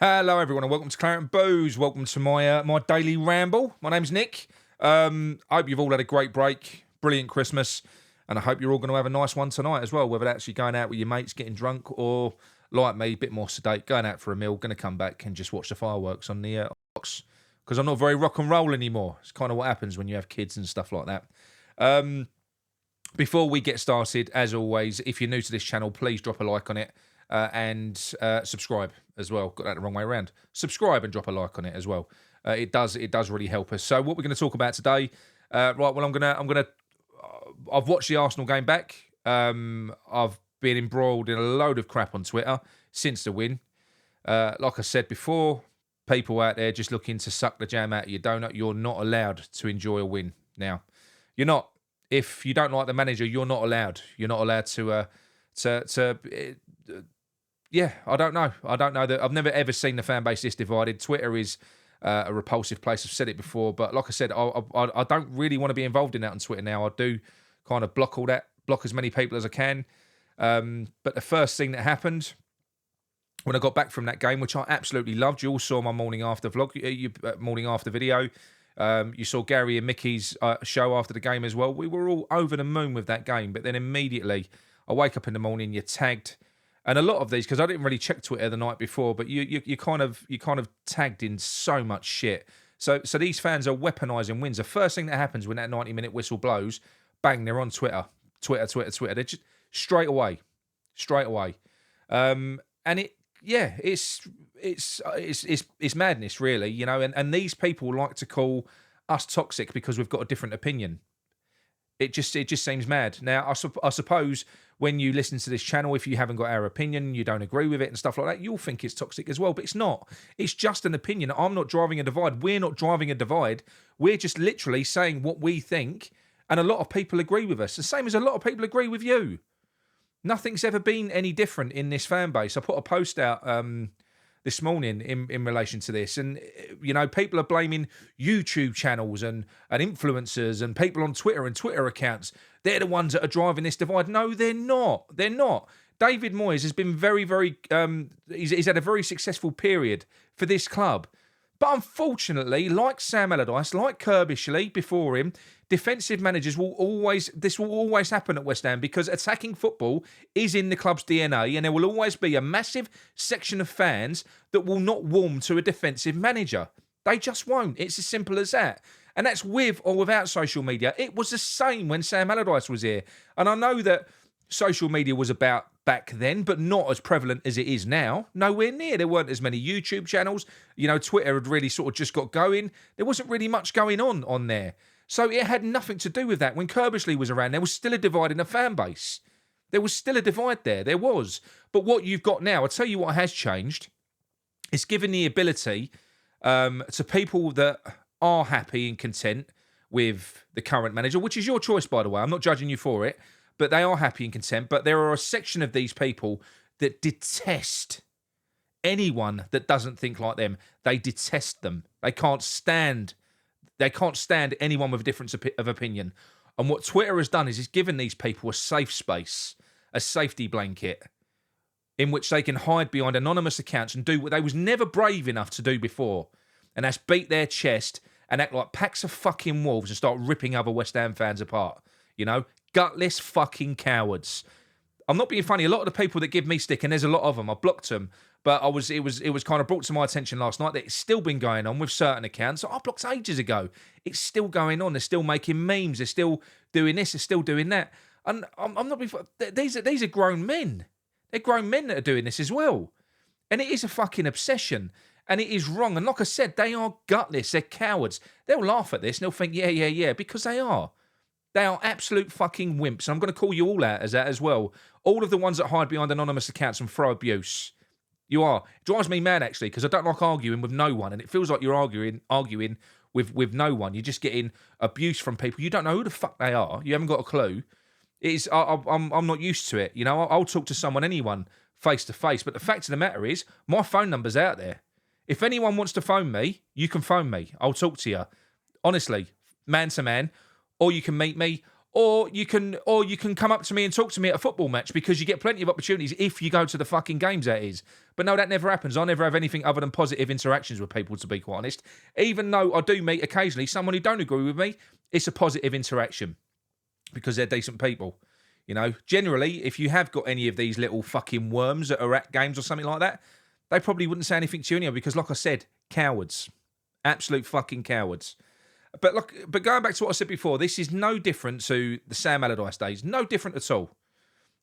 Hello, everyone, and welcome to Claret and Booze. Welcome to my daily ramble. My name's Nick. I hope you've all had a great break, brilliant Christmas, and I hope you're all going to have a nice one tonight as well, whether that's actually going out with your mates, getting drunk, or, like me, a bit more sedate, going out for a meal, going to come back and just watch the fireworks on the box, because I'm not very rock and roll anymore. It's kind of what happens when you have kids and stuff like that. Before we get started, as always, if you're new to this channel, please drop a like on it. And subscribe as well. Got that the wrong way around. Subscribe and drop a like on it as well. It does really help us. So what we're going to talk about today, right? Well, I've watched the Arsenal game back. I've been embroiled in a load of crap on Twitter since the win. Like I said before, people out there just looking to suck the jam out of your donut. You're not allowed to enjoy a win now. You're not. If you don't like the manager, you're not allowed. You're not allowed yeah, I don't know. That I've never ever seen the fan base this divided. Twitter is a repulsive place. I've said it before, but like I said, I don't really want to be involved in that on Twitter now. I do kind of block as many people as I can. But the first thing that happened when I got back from that game, which I absolutely loved, you all saw my morning after vlog, morning after video. You saw Gary and Mickey's show after the game as well. We were all over the moon with that game, but then immediately I wake up in the morning, you're tagged. And a lot of these, because I didn't really check Twitter the night before, but you kind of tagged in so much shit. So these fans are weaponising wins. The first thing that happens when that 90-minute whistle blows, bang, they're on Twitter. They're just straight away. And it's madness, really, you know. And these people like to call us toxic because we've got a different opinion. It just seems mad. Now, I suppose when you listen to this channel, if you haven't got our opinion, you don't agree with it and stuff like that, you'll think it's toxic as well. But it's not. It's just an opinion. I'm not driving a divide. We're not driving a divide. We're just literally saying what we think, and a lot of people agree with us. The same as a lot of people agree with you. Nothing's ever been any different in this fan base. I put a post out this morning in relation to this, and you know, people are blaming YouTube channels and influencers and people on Twitter and Twitter accounts. They're the ones that are driving this divide. No, they're not. David Moyes has been very he's had a very successful period for this club, but unfortunately, like Sam Allardyce, like Kirbishley before him, defensive managers will always happen at West Ham, because attacking football is in the club's DNA, and there will always be a massive section of fans that will not warm to a defensive manager. They just won't. It's as simple as that. And that's with or without social media. It was the same when Sam Allardyce was here. And I know that social media was about back then, but not as prevalent as it is now. Nowhere near. There weren't as many YouTube channels. You know, Twitter had really sort of just got going. There wasn't really much going on there. So it had nothing to do with that. When Kirbishley was around, there was still a divide in the fan base. There was still a divide there. There was. But what you've got now, I'll tell you what has changed. It's given the ability to people that are happy and content with the current manager, which is your choice, by the way. I'm not judging you for it, but they are happy and content. But there are a section of these people that detest anyone that doesn't think like them. They detest them. They can't stand anyone with a difference of opinion. And what Twitter has done is it's given these people a safe space, a safety blanket, in which they can hide behind anonymous accounts and do what they was never brave enough to do before. And that's beat their chest and act like packs of fucking wolves and start ripping other West Ham fans apart. You know? Gutless fucking cowards. I'm not being funny. A lot of the people that give me stick, and there's a lot of them, I blocked them. But it was kind of brought to my attention last night that it's still been going on with certain accounts. I blocked ages ago. It's still going on. They're still making memes. They're still doing this. They're still doing that. And I'm not being... These are grown men. They're grown men that are doing this as well. And it is a fucking obsession. And it is wrong. And like I said, they are gutless. They're cowards. They'll laugh at this and they'll think, yeah, because they are. They are absolute fucking wimps. And I'm going to call you all out as that as well. All of the ones that hide behind anonymous accounts and throw abuse. You are. It drives me mad, actually, because I don't like arguing with no one. And it feels like you're arguing with no one. You're just getting abuse from people. You don't know who the fuck they are. You haven't got a clue. I'm not used to it. You know, I'll talk to anyone face to face. But the fact of the matter is, my phone number's out there. If anyone wants to phone me, you can phone me. I'll talk to you. Honestly, man to man. Or you can meet me. Or you can come up to me and talk to me at a football match, because you get plenty of opportunities if you go to the fucking games, that is. But no, that never happens. I never have anything other than positive interactions with people, to be quite honest. Even though I do meet occasionally someone who don't agree with me, it's a positive interaction because they're decent people. You know, generally, if you have got any of these little fucking worms that are at games or something like that, they probably wouldn't say anything to you anyway, because like I said, cowards. Absolute fucking cowards. But going back to what I said before, this is no different to the Sam Allardyce days. No different at all.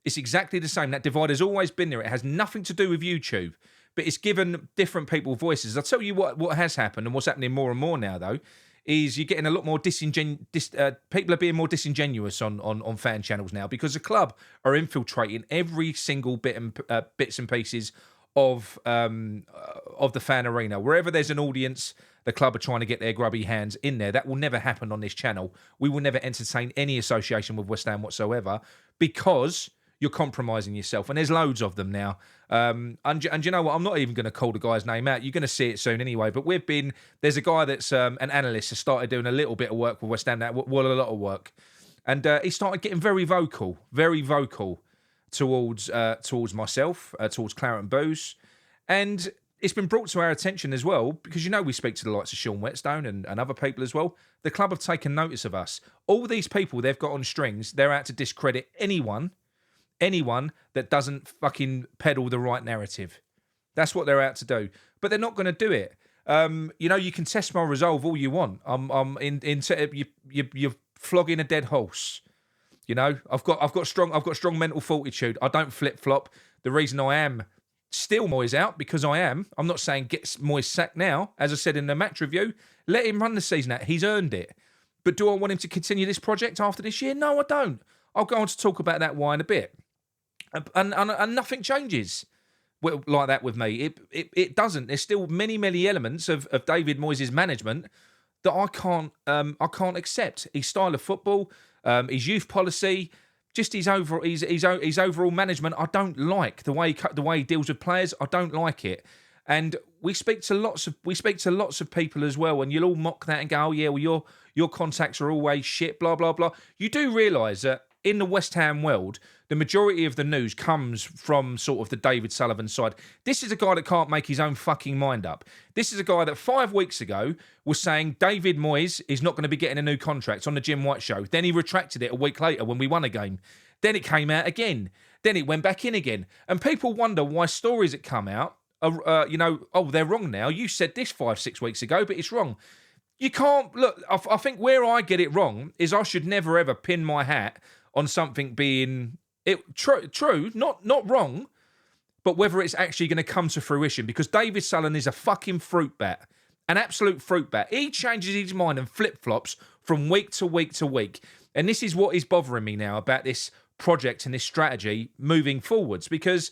It's exactly the same. That divide has always been there. It has nothing to do with YouTube, but it's given different people voices. I'll tell you what has happened, and what's happening more and more now, though, is you're getting a lot more people are being more disingenuous on fan channels now, because the club are infiltrating every single bits and pieces of the fan arena. Wherever there's an audience, the club are trying to get their grubby hands in there. That will never happen on this channel. We will never entertain any association with West Ham whatsoever, because you're compromising yourself. And there's loads of them now. And you know what? I'm not even going to call the guy's name out. You're going to see it soon anyway. But there's a guy that's an analyst who started doing a little bit of work with West Ham now, well, a lot of work. And he started getting very vocal towards myself, towards Claret and Booze. And it's been brought to our attention as well, because, you know, we speak to the likes of Sean Whetstone and other people as well. The club have taken notice of us. All these people they've got on strings, they're out to discredit anyone that doesn't fucking peddle the right narrative. That's what they're out to do. But they're not going to do it. You know, you can test my resolve all you want. You're flogging a dead horse. You know, I've got strong mental fortitude. I don't flip flop. The reason I am still Moyes out, because I'm not saying get Moyes sacked now. As I said in the match review, let him run the season out. He's earned it. But do I want him to continue this project after this year? No, I don't. I'll go on to talk about that why in a bit. And nothing changes like that with me. It doesn't. There's still many elements of David Moyes' management that I can't accept. His style of football, his youth policy, just his overall management. I don't like the way he deals with players. I don't like it. And we speak to lots of people as well, and you'll all mock that and go, "Oh yeah, well your contacts are always shit." Blah blah blah. You do realise that in the West Ham world, the majority of the news comes from sort of the David Sullivan side. This is a guy that can't make his own fucking mind up. This is a guy that 5 weeks ago was saying David Moyes is not going to be getting a new contract on the Jim White show. Then he retracted it a week later when we won a game. Then it came out again. Then it went back in again. And people wonder why stories that come out are, they're wrong now. You said this 5-6 weeks ago, but it's wrong. You can't, look, I think where I get it wrong is I should never ever pin my hat on something being true, not wrong, but whether it's actually going to come to fruition. Because David Sullivan is a fucking fruit bat, an absolute fruit bat. He changes his mind and flip-flops from week to week to week. And this is what is bothering me now about this project and this strategy moving forwards. Because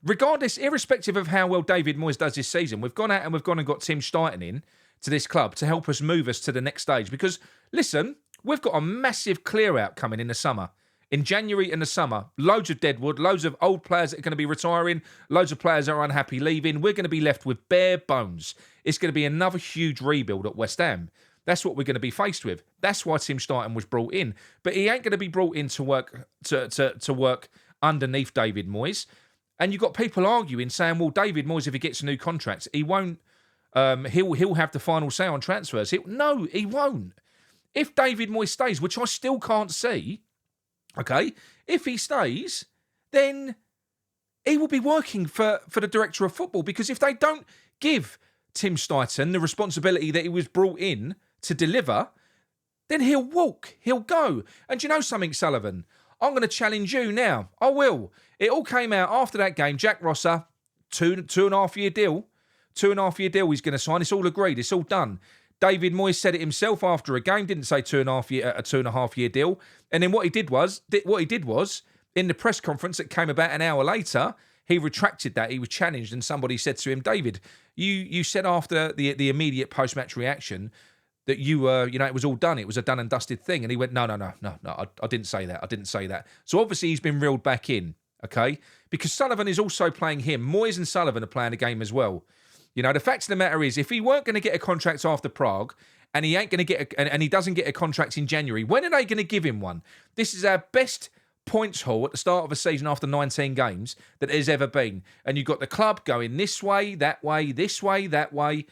regardless, irrespective of how well David Moyes does this season, we've gone out and got Tim Steiten in to this club to help us move us to the next stage. Because, listen, we've got a massive clear-out coming in the summer. In January and the summer, loads of deadwood, loads of old players that are going to be retiring, loads of players that are unhappy leaving. We're going to be left with bare bones. It's going to be another huge rebuild at West Ham. That's what we're going to be faced with. That's why Tim Steiten was brought in. But he ain't going to be brought in to work to work underneath David Moyes. And you've got people arguing, saying, well, David Moyes, if he gets a new contract, he won't. He'll have the final say on transfers. No, he won't. If David Moyes stays, which I still can't see, okay, if he stays, then he will be working for the director of football, because if they don't give Tim Steiten the responsibility that he was brought in to deliver, then he'll walk, he'll go. And do you know something, Sullivan? I'm going to challenge you now. I will. It all came out after that game. Jack Rosser, 2.5 year deal. 2.5 year deal he's going to sign. It's all agreed. It's all done. David Moyes said it himself after a game, didn't say 2.5 year deal. And then what he did was, in the press conference that came about an hour later, he retracted that. He was challenged, and somebody said to him, David, you said after the immediate post-match reaction that it was all done. It was a done and dusted thing. And he went, no, I didn't say that. I didn't say that. So obviously he's been reeled back in, okay? Because Sullivan is also playing him. Moyes and Sullivan are playing a game as well. You know, the fact of the matter is, if he weren't going to get a contract after Prague, and he ain't going to get and he doesn't get a contract in January, when are they going to give him one? This is our best points haul at the start of a season after 19 games that there's ever been. And you've got the club going this way, that way, this way, that way.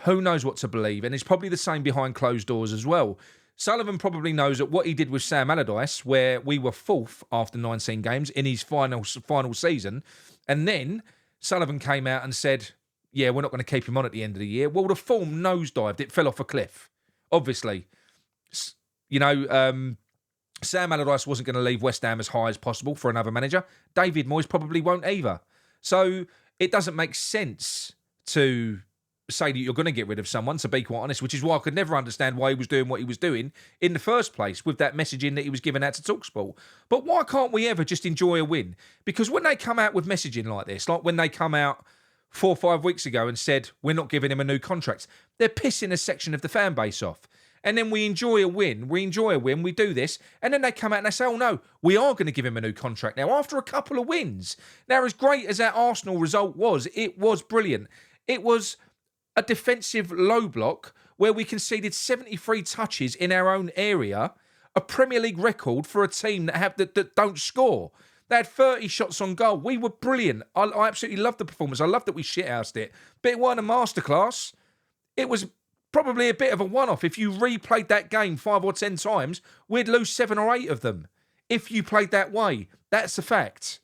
Who knows what to believe? And it's probably the same behind closed doors as well. Sullivan probably knows that what he did with Sam Allardyce, where we were fourth after 19 games in his final season, and then Sullivan came out and said, yeah, we're not going to keep him on at the end of the year. Well, the form nosedived. It fell off a cliff, obviously. You know, Sam Allardyce wasn't going to leave West Ham as high as possible for another manager. David Moyes probably won't either. So it doesn't make sense to say that you're going to get rid of someone, to be quite honest, which is why I could never understand why he was doing what he was doing in the first place with that messaging that he was giving out to TalkSport. But why can't we ever just enjoy a win? Because when they come out with messaging like this, like when they come out 4 or 5 weeks ago and said, we're not giving him a new contract, they're pissing a section of the fan base off. And then we enjoy a win, we do this, and then they come out and they say, oh no, we are going to give him a new contract now after a couple of wins. Now, as great as that Arsenal result was, it was brilliant. It was a defensive low block where we conceded 73 touches in our own area, a Premier League record for a team that don't score. They had 30 shots on goal. We were brilliant. I absolutely loved the performance. I loved that we shithoused it. But it wasn't a masterclass. It was probably a bit of a one-off. If you replayed that game 5 or 10 times, we'd lose 7 or 8 of them. If you played that way, that's a fact.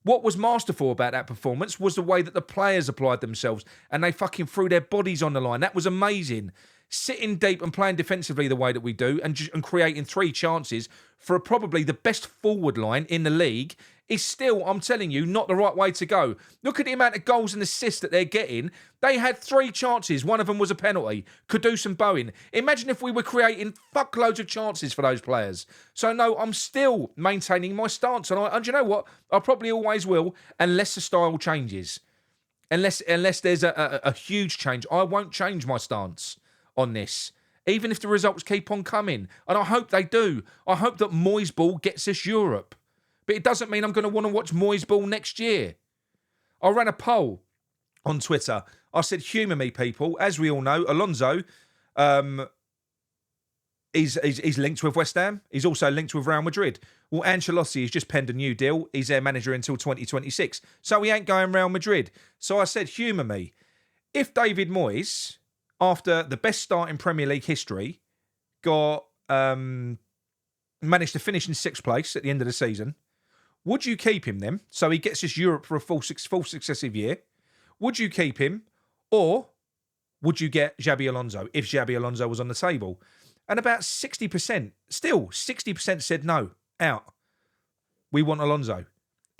What was masterful about that performance was the way that the players applied themselves and they fucking threw their bodies on the line. That was amazing. Sitting deep and playing defensively the way that we do and creating 3 chances for probably the best forward line in the league is still, I'm telling you, not the right way to go. Look at the amount of goals and assists that they're getting. They had 3 chances. One of them was a penalty. Kudus and Bowen. Imagine if we were creating fuckloads of chances for those players. So no, I'm still maintaining my stance. And you know what? I probably always will, unless the style changes. Unless there's a huge change. I won't change my stance on this, even if the results keep on coming. And I hope they do. I hope that Moyes Ball gets us Europe. But it doesn't mean I'm going to want to watch Moyes Ball next year. I ran a poll on Twitter. I said, humour me, people. As we all know, Alonso is linked with West Ham. He's also linked with Real Madrid. Well, Ancelotti has just penned a new deal. He's their manager until 2026. So he ain't going Real Madrid. So I said, humour me. If David Moyes, after the best start in Premier League history, managed to finish in 6th place at the end of the season, would you keep him then? So he gets us Europe for a full successive year. Would you keep him? Or would you get Xabi Alonso if Xabi Alonso was on the table? And about 60% said no, out. We want Alonso.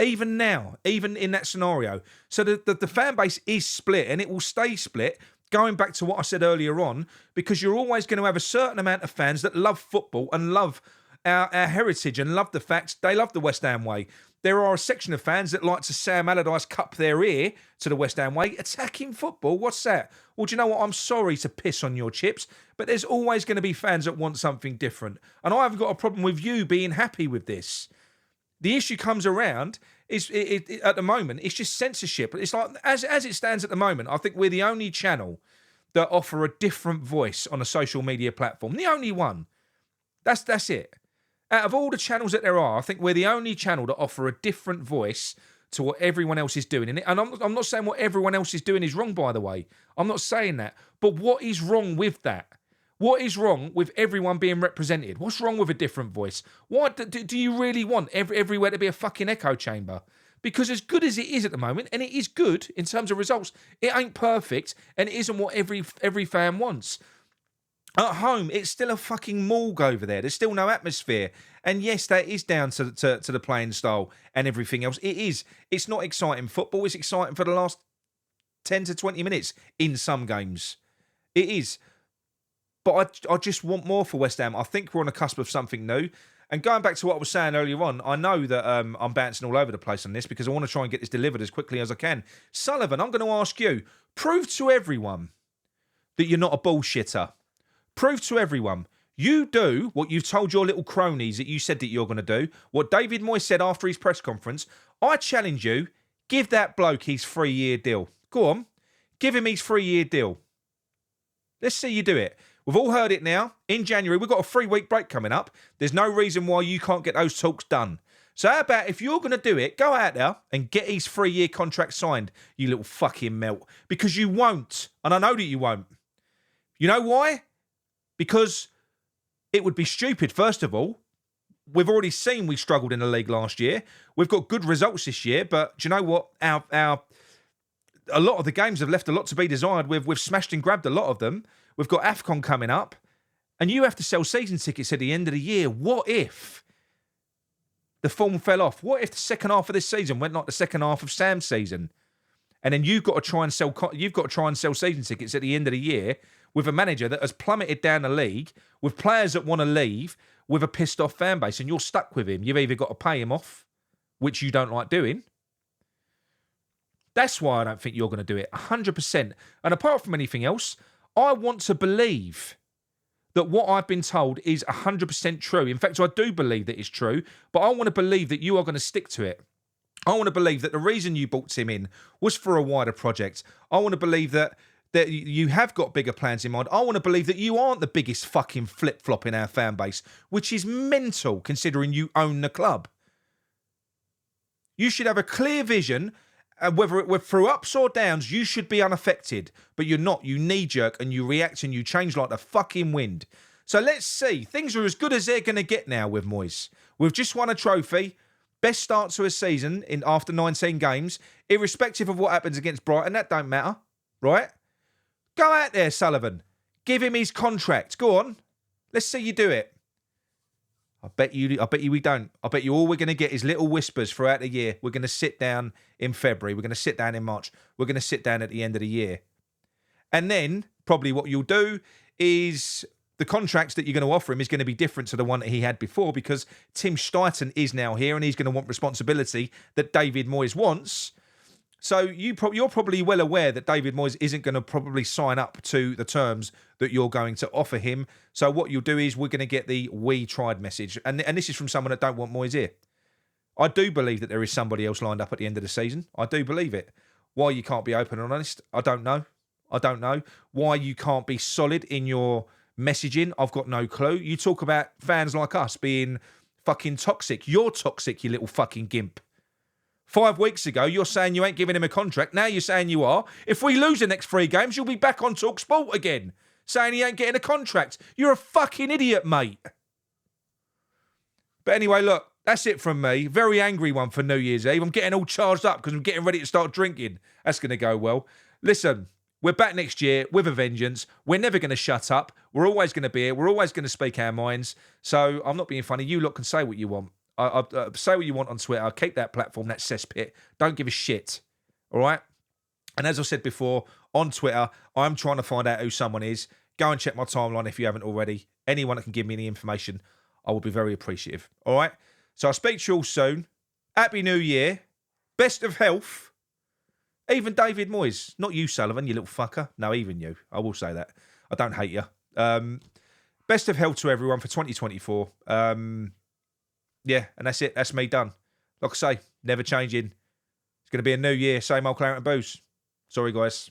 Even now, even in that scenario. So the fan base is split and it will stay split. Going back to what I said earlier on, because you're always going to have a certain amount of fans that love football and love our heritage and love the fact they love the West Ham way. There are a section of fans that like to Sam Allardyce cup their ear to the West Ham way. Attacking football, what's that? Well, do you know what? I'm sorry to piss on your chips, but there's always going to be fans that want something different. And I haven't got a problem with you being happy with this. The issue comes around is at the moment, it's just censorship. It's like, as it stands at the moment, I think we're the only channel that offer a different voice on a social media platform. The only one. That's it. Out of all the channels that there are, I think we're the only channel that offer a different voice to what everyone else is doing. And I'm not saying what everyone else is doing is wrong, by the way. I'm not saying that. But what is wrong with that? What is wrong with everyone being represented? What's wrong with a different voice? What do you really want everywhere to be a fucking echo chamber? Because as good as it is at the moment, and it is good in terms of results, it ain't perfect, and it isn't what every fan wants. At home, it's still a fucking morgue over there. There's still no atmosphere. And yes, that is down to the playing style and everything else. It is. It's not exciting football. It's exciting for the last 10 to 20 minutes in some games. It is. But I just want more for West Ham. I think we're on the cusp of something new. And going back to what I was saying earlier on, I know that I'm bouncing all over the place on this because I want to try and get this delivered as quickly as I can. Sullivan, I'm going to ask you, prove to everyone that you're not a bullshitter. Prove to everyone, you do what you've told your little cronies that you said that you're going to do, what David Moyes said after his press conference. I challenge you, give that bloke his 3-year deal. Go on, give him his 3-year deal. Let's see you do it. We've all heard it now. In January, we've got a 3-week break coming up. There's no reason why you can't get those talks done. So how about if you're going to do it, go out there and get his 3-year contract signed, you little fucking melt. Because you won't. And I know that you won't. You know why? Because it would be stupid, first of all. We've already seen we struggled in the league last year. We've got good results this year, but do you know what? A lot of the games have left a lot to be desired. We've smashed and grabbed a lot of them. We've got AFCON coming up, and you have to sell season tickets at the end of the year. What if the form fell off? What if the second half of this season went like the second half of Sam's season? And then you've got to try and sell season tickets at the end of the year with a manager that has plummeted down the league, with players that want to leave, with a pissed off fan base, and you're stuck with him. You've either got to pay him off, which you don't like doing. That's why I don't think you're going to do it, 100%. And apart from anything else, I want to believe that what I've been told is 100% true. In fact, I do believe that it's true, but I want to believe that you are going to stick to it. I want to believe that the reason you brought Tim in was for a wider project. I want to believe that you have got bigger plans in mind. I want to believe that you aren't the biggest fucking flip-flop in our fan base, which is mental considering you own the club. You should have a clear vision, and whether it were through ups or downs, you should be unaffected. But you're not. You knee-jerk and you react and you change like the fucking wind. So let's see. Things are as good as they're going to get now with Moyes. We've just won a trophy. Best start to a season after 19 games. Irrespective of what happens against Brighton, that don't matter. Right? Go out there, Sullivan. Give him his contract. Go on. Let's see you do it. I bet you we don't. I bet you all we're going to get is little whispers throughout the year. We're going to sit down in February. We're going to sit down in March. We're going to sit down at the end of the year. And then probably what you'll do is the contracts that you're going to offer him is going to be different to the one that he had before, because Tim Steidten is now here and he's going to want responsibility that David Moyes wants. So you're probably well aware that David Moyes isn't going to probably sign up to the terms that you're going to offer him. So what you'll do is we're going to get the "we tried" message. And this is from someone that don't want Moyes here. I do believe that there is somebody else lined up at the end of the season. I do believe it. Why you can't be open and honest, I don't know. I don't know. Why you can't be solid in your messaging, I've got no clue. You talk about fans like us being fucking toxic. You're toxic, you little fucking gimp. 5 weeks ago, you're saying you ain't giving him a contract. Now you're saying you are. If we lose the next 3 games, you'll be back on Talk Sport again, saying he ain't getting a contract. You're a fucking idiot, mate. But anyway, look, that's it from me. Very angry one for New Year's Eve. I'm getting all charged up because I'm getting ready to start drinking. That's going to go well. Listen, we're back next year with a vengeance. We're never going to shut up. We're always going to be here. We're always going to speak our minds. So I'm not being funny. You lot can say what you want. Say what you want on Twitter. Keep that platform, that cesspit. Don't give a shit. All right? And as I said before, on Twitter, I'm trying to find out who someone is. Go and check my timeline if you haven't already. Anyone that can give me any information, I will be very appreciative. All right? So I'll speak to you all soon. Happy New Year. Best of health. Even David Moyes. Not you, Sullivan, you little fucker. No, even you. I will say that. I don't hate you. Best of health to everyone for 2024. Yeah, and that's it. That's me done. Like I say, never changing. It's going to be a new year. Same old Claret and Booze. Sorry, guys.